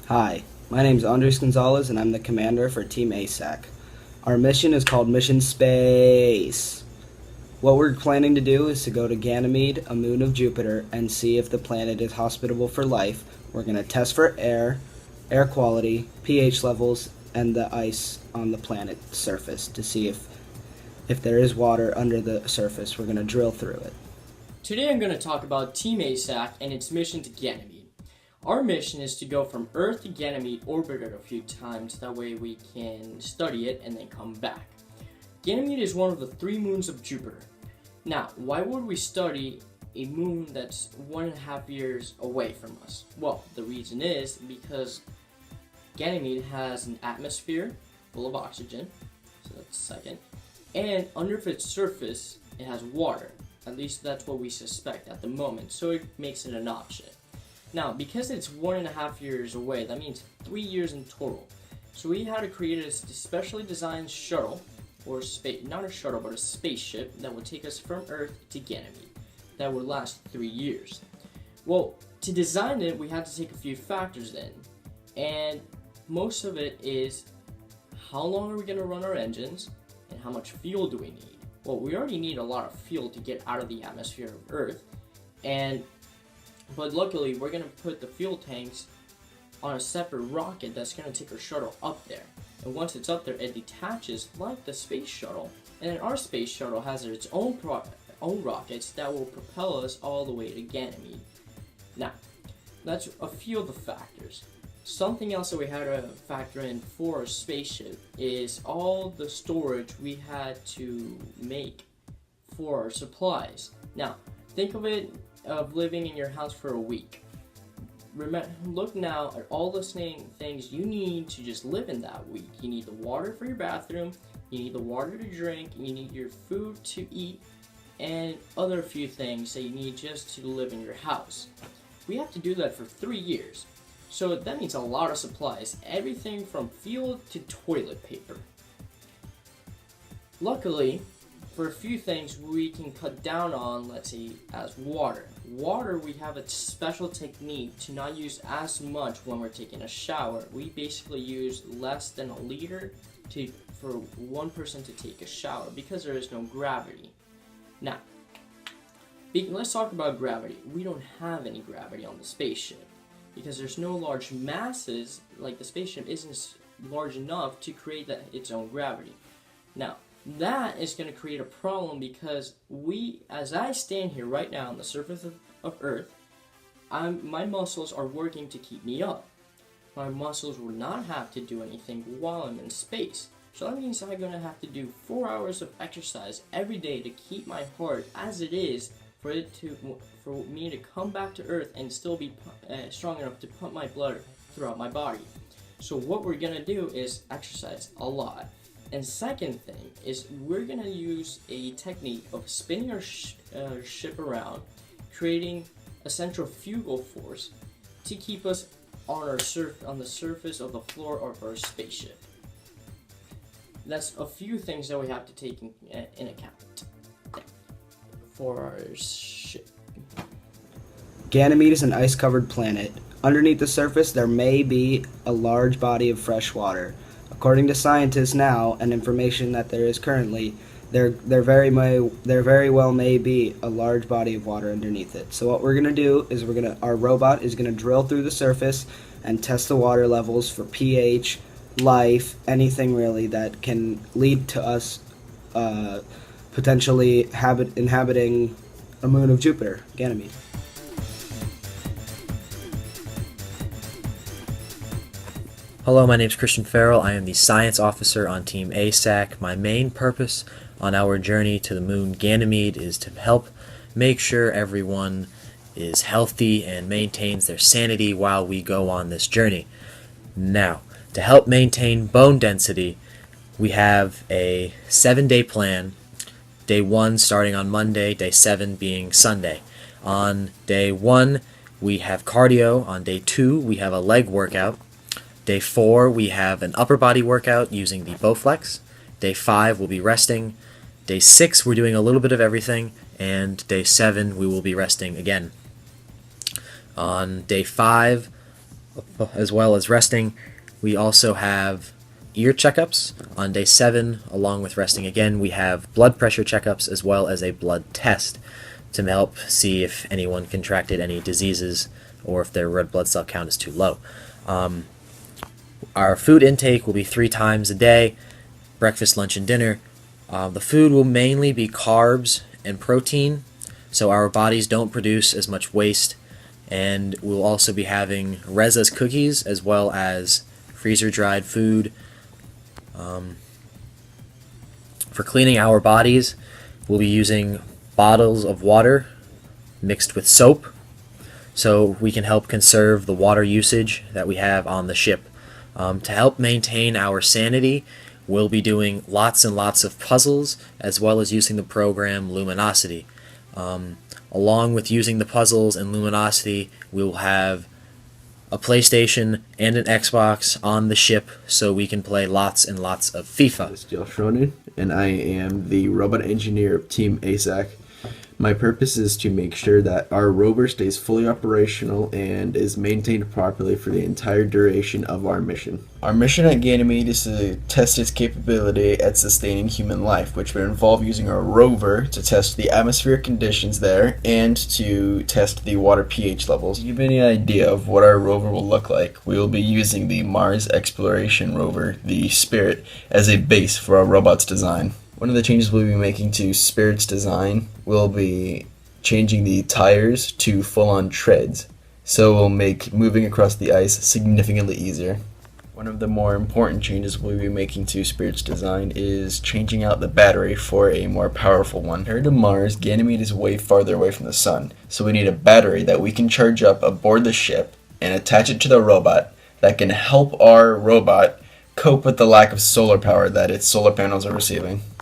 Hi, my name is Andres Gonzalez and I'm the commander for Team ASAC. Our mission is called Mission Space. What we're planning to do is to go to Ganymede, a moon of Jupiter, and see if the planet is hospitable for life. We're going to test for air quality, pH levels, and the ice on the planet's surface to see if there is water under the surface. We're going to drill through it. Today I'm going to talk about Team ASAC and its mission to Ganymede. Our mission is to go from Earth to Ganymede, orbit it a few times, that way we can study it and then come back. Ganymede is one of the 3 moons of Jupiter. Now, why would we study a moon that's 1.5 years away from us? Well, the reason is because Ganymede has an atmosphere full of oxygen, so that's the second, and under its surface it has water. At least that's what we suspect at the moment, so it makes it an option. Now, because it's 1.5 years away, that means 3 years in total. So we had to create a specially designed shuttle, or not a shuttle, but a spaceship that would take us from Earth to Ganymede. That would last 3 years. Well, to design it, we had to take a few factors in, and most of it is how long are we going to run our engines, and how much fuel do we need? Well, we already need a lot of fuel to get out of the atmosphere of Earth, but luckily we're going to put the fuel tanks on a separate rocket that's going to take our shuttle up there. And once it's up there, it detaches like the space shuttle, and then our space shuttle has its own rockets that will propel us all the way to Ganymede. Now, that's a few of the factors. Something else that we had to factor in for our spaceship is all the storage we had to make for our supplies. Now, think of living in your house for a week. Look now at all the things you need to just live in that week. You need the water for your bathroom, you need the water to drink, you need your food to eat, and other few things that you need just to live in your house. We have to do that for 3 years. So that means a lot of supplies, everything from fuel to toilet paper. Luckily, for a few things we can cut down on, let's say, as water. Water, we have a special technique to not use as much when we're taking a shower. We basically use less than a liter for one person to take a shower because there is no gravity. Now, let's talk about gravity. We don't have any gravity on the spaceship because there's no large masses, like the spaceship isn't large enough to create its own gravity. Now, that is going to create a problem because as I stand here right now on the surface of Earth, my muscles are working to keep me up. My muscles will not have to do anything while I'm in space. So that means I'm going to have to do 4 hours of exercise every day to keep my heart as it is for me to come back to Earth and still be strong enough to pump my blood throughout my body. So what we're going to do is exercise a lot. And second thing is we're going to use a technique of spinning our ship around, creating a centrifugal force to keep us on the surface of the floor of our spaceship. That's a few things that we have to take in account for our ship. Ganymede is an ice-covered planet. Underneath the surface, there may be a large body of fresh water. According to scientists now, and information that there is currently, there very well may be a large body of water underneath it. So what we're gonna do is our robot is gonna drill through the surface and test the water levels for pH, life, anything really that can lead to us potentially inhabiting a moon of Jupiter, Ganymede. Hello, my name is Christian Farrell. I am the science officer on Team ASAC. My main purpose on our journey to the moon Ganymede is to help make sure everyone is healthy and maintains their sanity while we go on this journey. Now, to help maintain bone density, we have a 7-day plan. Day 1 starting on Monday, day 7 being Sunday. On day 1, we have cardio. On day 2, we have a leg workout. Day 4, we have an upper body workout using the Bowflex. Day 5, we'll be resting. Day 6, we're doing a little bit of everything. And day 7, we will be resting again. On day 5, as well as resting. We also have ear checkups on day 7. Along with resting again, we have blood pressure checkups as well as a blood test to help see if anyone contracted any diseases or if their red blood cell count is too low. Our food intake will be 3 times a day: breakfast, lunch, and dinner. The food will mainly be carbs and protein, so our bodies don't produce as much waste. And we'll also be having Reza's cookies as well as freezer-dried food. For cleaning our bodies, we'll be using bottles of water mixed with soap, so we can help conserve the water usage that we have on the ship. To help maintain our sanity, we'll be doing lots and lots of puzzles as well as using the program Luminosity. Along with using the puzzles and Luminosity, we will have a PlayStation and an Xbox on the ship so we can play lots and lots of FIFA. This is Jill Schronen, and I am the robot engineer of Team ASAC. My purpose is to make sure that our rover stays fully operational and is maintained properly for the entire duration of our mission. Our mission at Ganymede is to test its capability at sustaining human life, which would involve using our rover to test the atmospheric conditions there and to test the water pH levels. To give you any idea of what our rover will look like, we will be using the Mars Exploration Rover, the Spirit, as a base for our robot's design. One of the changes we'll be making to Spirit's design will be changing the tires to full-on treads, so it will make moving across the ice significantly easier. One of the more important changes we'll be making to Spirit's design is changing out the battery for a more powerful one. Compared to Mars, Ganymede is way farther away from the sun, so we need a battery that we can charge up aboard the ship and attach it to the robot that can help our robot cope with the lack of solar power that its solar panels are receiving.